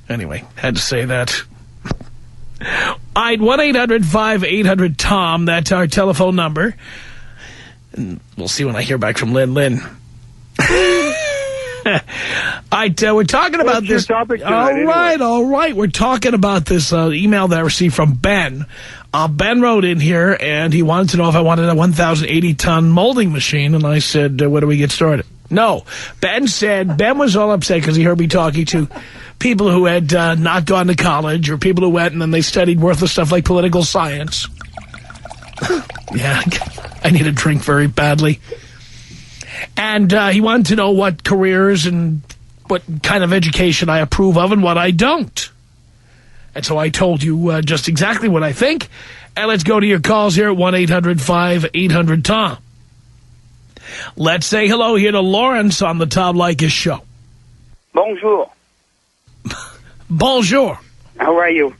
Anyway, had to say that. All right, 1-800-5800-TOM. That's our telephone number. And we'll see when I hear back from Lynn. All right, we're talking about this. All right. We're talking about this email that I received from Ben. Ben wrote in here, and he wanted to know if I wanted a 1,080-ton molding machine, and I said, where do we get started? No. Ben was all upset because he heard me talking to people who had not gone to college, or people who went and then they studied worthless stuff like political science. Yeah, I need a drink very badly. And he wanted to know what careers and what kind of education I approve of and what I don't. And so I told you just exactly what I think. And let's go to your calls here at 1-800-5800-TOM. Let's say hello here to Lawrence on the Tom Leykis show. Bonjour. Bonjour. How are you?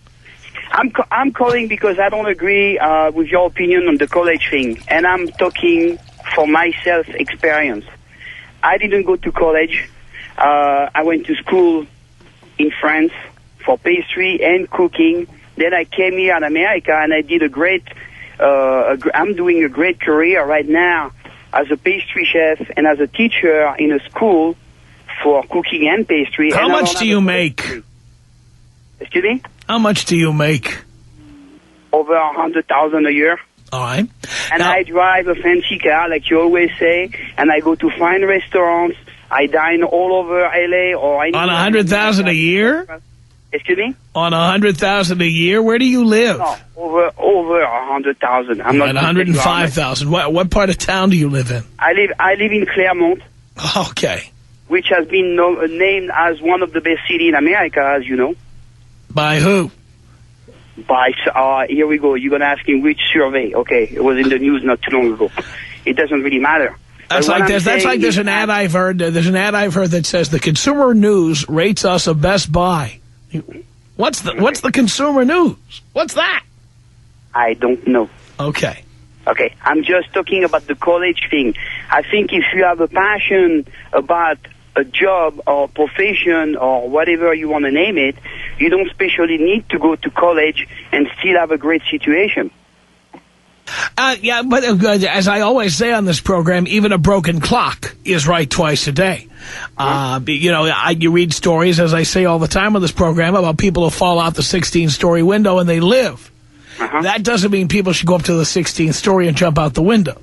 I'm calling because I don't agree with your opinion on the college thing. And I'm talking for my self-experience. I didn't go to college. I went to school in France for pastry and cooking. Then I came here in America and I did I'm doing a great career right now as a pastry chef and as a teacher in a school for cooking and pastry. How much do you make? Excuse me? How much do you make? Over $100,000 a year. All right. And now, I drive a fancy car, like you always say, and I go to fine restaurants. I dine all over L.A. or on $100,000 a year? Excuse me? On $100,000 a year? Where do you live? No, over $100,000. I'm not at $105,000. What part of town do you live in? I live in Claremont. Okay. Which has been named as one of the best cities in America, as you know. By who? Here we go. You're going to ask me which survey. Okay, it was in the news not too long ago. It doesn't really matter. That's like there's an ad I've heard. There's an ad I've heard that says the Consumer News rates us a Best Buy. What's the Consumer News? What's that? I don't know. Okay. Okay, I'm just talking about the college thing. I think if you have a passion about a job or profession or whatever you want to name it, you don't specially need to go to college and still have a great situation. Yeah, but as I always say on this program, even a broken clock is right twice a day. You read stories, as I say all the time on this program, about people who fall out the 16-story window and they live. That doesn't mean people should go up to the 16th story and jump out the window.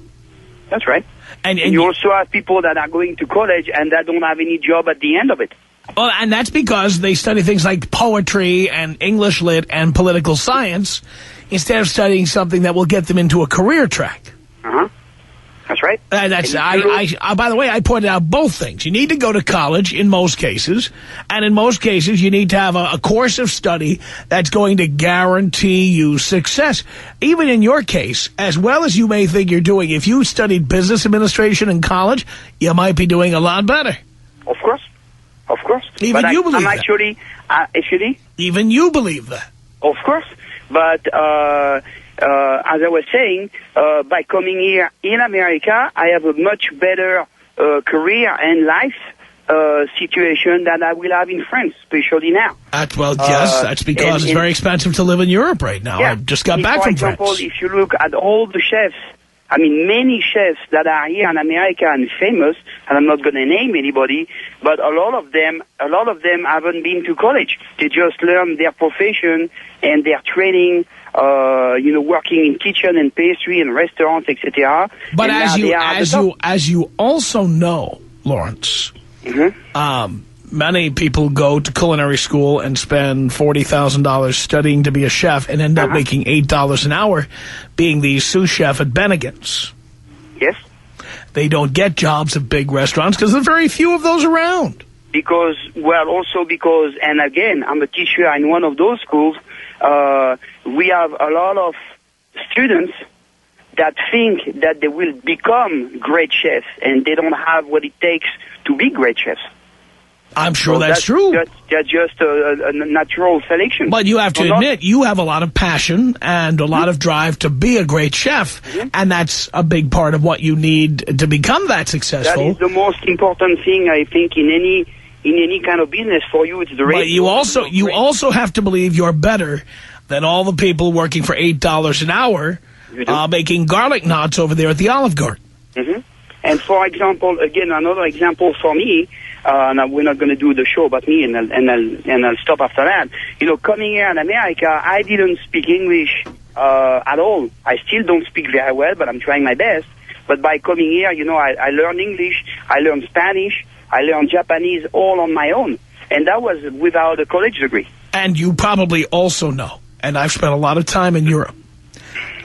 That's right. And you also have people that are going to college and that don't have any job at the end of it. Well, and that's because they study things like poetry and English lit and political science instead of studying something that will get them into a career track. That's right. By the way, I pointed out both things. You need to go to college in most cases, and in most cases you need to have a course of study that's going to guarantee you success. Even in your case, as well as you may think you're doing, if you studied business administration in college, you might be doing a lot better. Of course. Of course. Even you believe that. Actually, actually? Even you believe that. Of course. But as I was saying, by coming here in America, I have a much better career and life situation than I will have in France, especially now. Yes, that's because it's very expensive to live in Europe right now. Yeah. I just got back from France. For example, if you look at all the chefs, many chefs that are here in America and famous, and I'm not going to name anybody, but a lot of them haven't been to college. They just learn their profession and their training, working in kitchen and pastry and restaurants, etc. But as you also know, Lawrence, many people go to culinary school and spend $40,000 studying to be a chef and end up making $8 an hour being the sous chef at Bennigan's. Yes. They don't get jobs at big restaurants because there are very few of those around. Also because, and again, I'm a teacher in one of those schools, we have a lot of students that think that they will become great chefs and they don't have what it takes to be great chefs. I'm sure that's true. That's just a natural selection. But you have to admit, you have a lot of passion and a lot of drive to be a great chef, and that's a big part of what you need to become that successful. That is the most important thing, I think, in in any kind of business. For you, it's the rate. But you also have to believe you're better than all the people working for $8 an hour making garlic knots over there at the Olive Garden. Mm-hmm. And for example, again, another example for me, and we're not going to do the show about me, and I'll stop after that. You know, coming here in America, I didn't speak English at all. I still don't speak very well, but I'm trying my best. But by coming here, you know, I learned English, I learned Spanish, I learned Japanese all on my own. And that was without a college degree. And you probably also know, and I've spent a lot of time in Europe,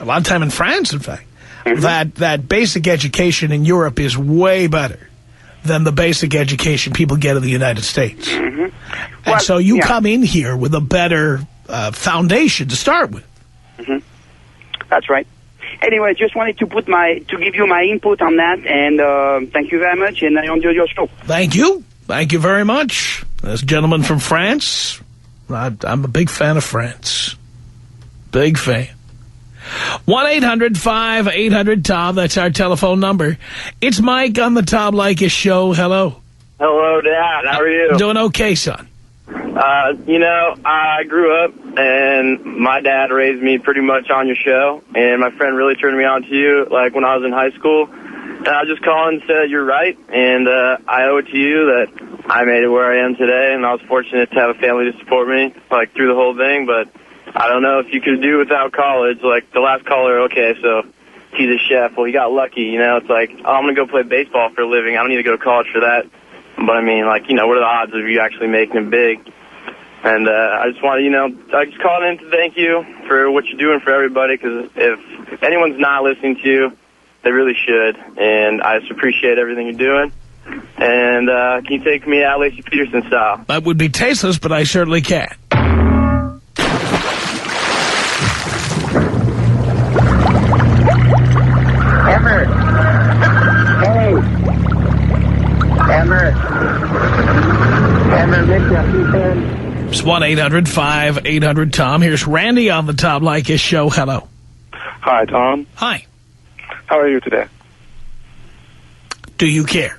a lot of time in France, in fact, that basic education in Europe is way better than the basic education people get in the United States. And so you come in here with a better foundation to start with. That's right. Anyway, just wanted to give you my input on that, and thank you very much, and I enjoyed your show. Thank you. Thank you very much. This gentleman from France, I'm a big fan of France. Big fan. 1-800-5800-TOM, that's our telephone number. It's Mike on the Tom Leykis show. Hello. Hello, Dad. How are you? Doing okay, son. You know, I grew up, and my dad raised me pretty much on your show, and my friend really turned me on to you, like, when I was in high school. And I just called and said, you're right, and I owe it to you that I made it where I am today, and I was fortunate to have a family to support me, like, through the whole thing, but I don't know if you could do without college. Like, the last caller, okay, so he's a chef. Well, he got lucky, you know. It's like, oh, I'm going to go play baseball for a living. I don't need to go to college for that. But, I mean, like, you know, what are the odds of you actually making it big? And I just want to, you know, I just called in to thank you for what you're doing for everybody, because if anyone's not listening to you, they really should. And I just appreciate everything you're doing. And can you take me out Lacey Peterson style? That would be tasteless, but I certainly can. Emmer. Hey. Emmer, Mitchell, It's 1-800-5800-TOM. Here's Randy on the Tom Leykis show. Hello. Hi, Tom. Hi. How are you today? Do you care?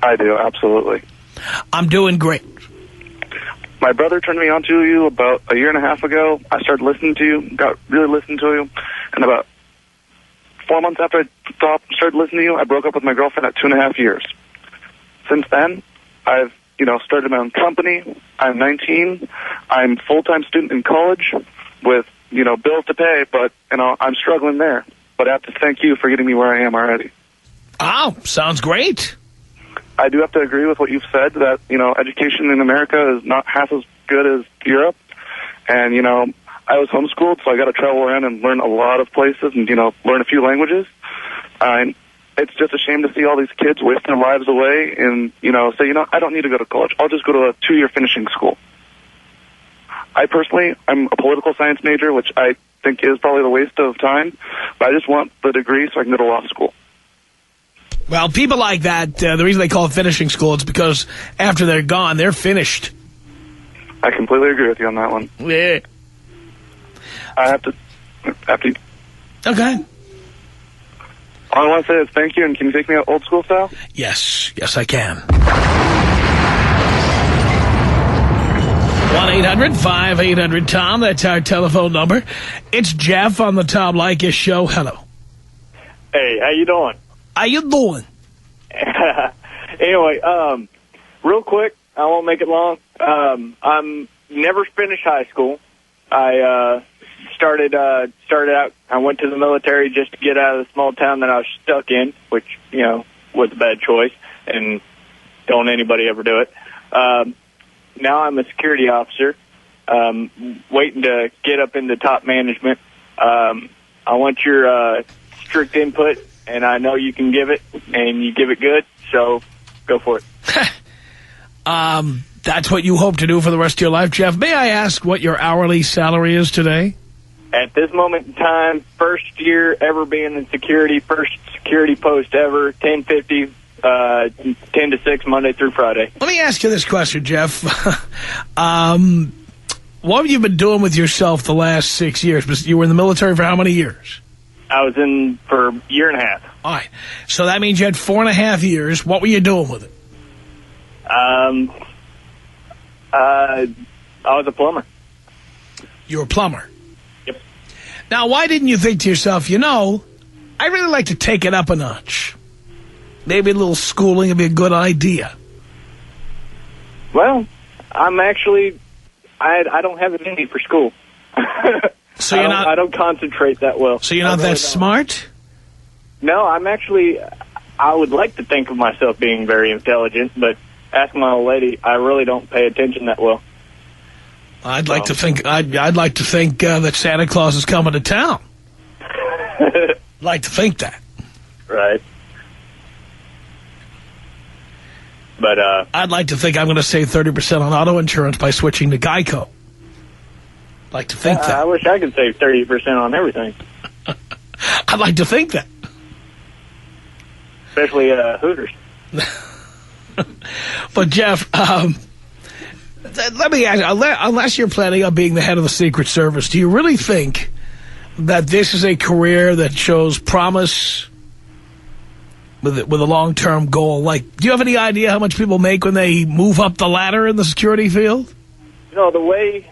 I do, absolutely. I'm doing great. My brother turned me on to you about a year and a half ago. I started listening to you, got really listening to you, and about 4 months after I started listening to you, I broke up with my girlfriend at 2.5 years. Since then, I've, you know, started my own company. I'm 19. I'm a full-time student in college with, you know, bills to pay, but, you know, I'm struggling there. But I have to thank you for getting me where I am already. Oh, sounds great. I do have to agree with what you've said, that, you know, education in America is not half as good as Europe. And, you know, I was homeschooled, so I got to travel around and learn a lot of places and, you know, learn a few languages. And it's just a shame to see all these kids waste their lives away and, you know, say, you know, I don't need to go to college. I'll just go to a 2-year finishing school. I personally, I'm a political science major, which I think is probably the waste of time, but I just want the degree so I can go to law school. Well, people like that, the reason they call it finishing school is because after they're gone, they're finished. I completely agree with you on that one. Yeah. I have to... Okay. All I want to say is thank you, and can you take me out old school style? Yes. Yes, I can. 1-800-5800-TOM. That's our telephone number. It's Jeff on the Tom Leykis show. Hello. Hey, how you doing? How you doing? Anyway, real quick, I won't make it long. I'm never finished high school. I started out. I went to the military just to get out of the small town that I was stuck in, which, you know, was a bad choice, and don't anybody ever do it. Now I'm a security officer, waiting to get up into top management. I want your strict input, and I know you can give it, and you give it good, so go for it. That's what you hope to do for the rest of your life, Jeff. May I ask what your hourly salary is today? At this moment in time, first year ever being in security, first security post ever, $10.50, 10 to 6, Monday through Friday. Let me ask you this question, Jeff. What have you been doing with yourself the last 6 years? You were in the military for how many years? I was in for a year and a half. All right. So that means you had 4.5 years. What were you doing with it? I was a plumber. You're a plumber. Yep. Now, why didn't you think to yourself, you know, I really like to take it up a notch. Maybe a little schooling would be a good idea. Well, I'm actually, I don't have a need for school. So you're not. I don't concentrate that well. So you're not that smart? No, I'm actually, I would like to think of myself being very intelligent, but ask my old lady, I really don't pay attention that well. I'd like to think that Santa Claus is coming to town. I'd like to think that. Right. But I'd like to think I'm going to save 30% on auto insurance by switching to Geico. I'd like to think that. I wish I could save 30% on everything. I'd like to think that. Especially Hooters. But, Jeff, let me ask you, unless you're planning on being the head of the Secret Service, do you really think that this is a career that shows promise with a long-term goal? Like, do you have any idea how much people make when they move up the ladder in the security field? You know, the way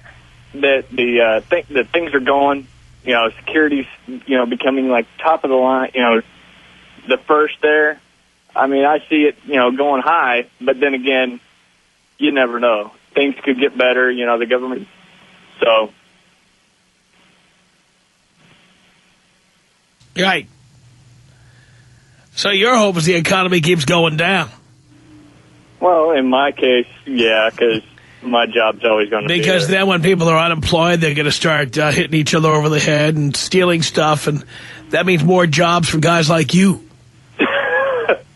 that that things are going, you know, security's, you know, becoming like top of the line, you know, the first there. I mean, I see it, you know, going high, but then again, you never know. Things could get better, you know, the government. So. Right. So your hope is the economy keeps going down. Well, in my case, yeah, because my job's always going to be Because there. then when people are unemployed, they're going to start hitting each other over the head and stealing stuff, and that means more jobs for guys like you.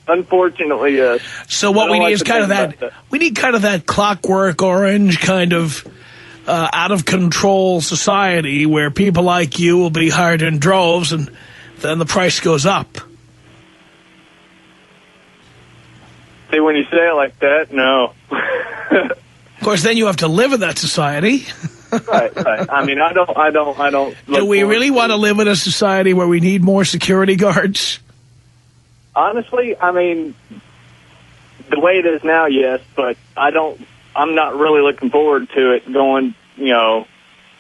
Unfortunately, yes. So what we need is kind of that. We need kind of that Clockwork Orange kind of out of control society where people like you will be hired in droves, and then the price goes up. See, when you say it like that, no. Of course, then you have to live in that society. Right. I mean, I don't. Do we really want to live in a society where we need more security guards? Honestly, I mean, the way it is now, yes, but I'm not really looking forward to it going, you know,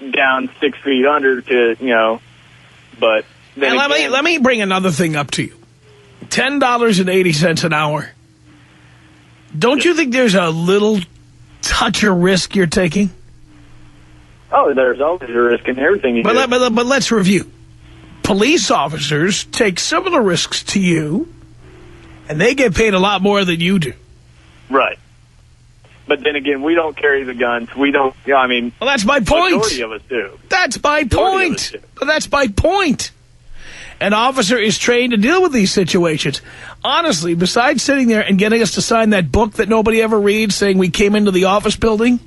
down 6 feet under to, you know, but then and let me bring another thing up to you. $10.80 an hour. Don't you think there's a little touch of risk you're taking? Oh, there's always a risk in everything you do. But let's review. Police officers take similar risks to you, and they get paid a lot more than you do. Right. But then again, we don't carry the guns. We don't, you know, I mean... Well, that's my point. Majority of us do. That's my point. That's my point. An officer is trained to deal with these situations. Honestly, besides sitting there and getting us to sign that book that nobody ever reads saying we came into the office building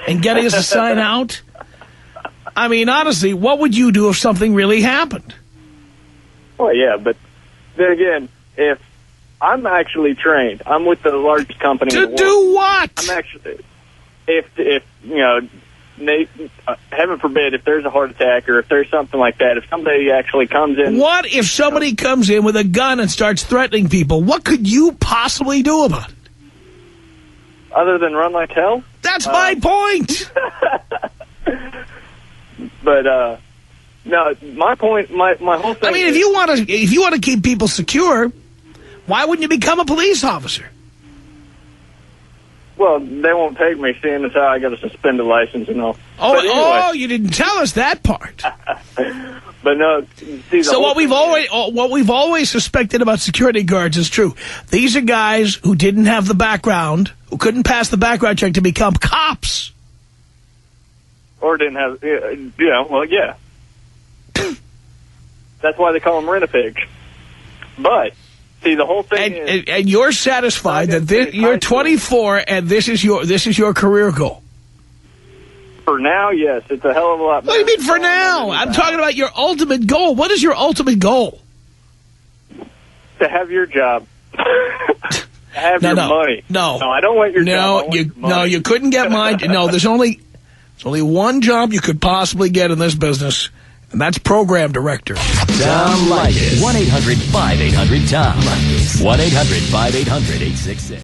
and getting us to sign out, I mean, honestly, what would you do if something really happened? Well, yeah, but then again, if I'm actually trained, I'm with the largest company in the To world. do what? I'm actually, if you know, heaven forbid, if there's a heart attack or if there's something like that, if somebody actually comes in. What if somebody comes in with a gun and starts threatening people? What could you possibly do about it? Other than run like hell? That's my point. But, no, my point, my whole thing I mean, if you want to keep people secure, why wouldn't you become a police officer? Well, they won't take me, seeing as how I got a suspended license and all. Oh, you didn't tell us that part. But no, see, so what we've always suspected about security guards is true. These are guys who didn't have the background, who couldn't pass the background check to become cops. Or didn't have, yeah, well, yeah. That's why they call them rent-a-pigs. But, see, the whole thing is... And you're satisfied that you're 24 and this is your career goal? For now, yes. It's a hell of a lot better. What do you mean for now? I'm talking about your ultimate goal. What is your ultimate goal? To have your job. Have your money. No, I don't want your job. You couldn't get mine. No, there's only one job you could possibly get in this business, and that's program director. Tom Leykis. 1-800-5800-TOM. 1-800-5800-866.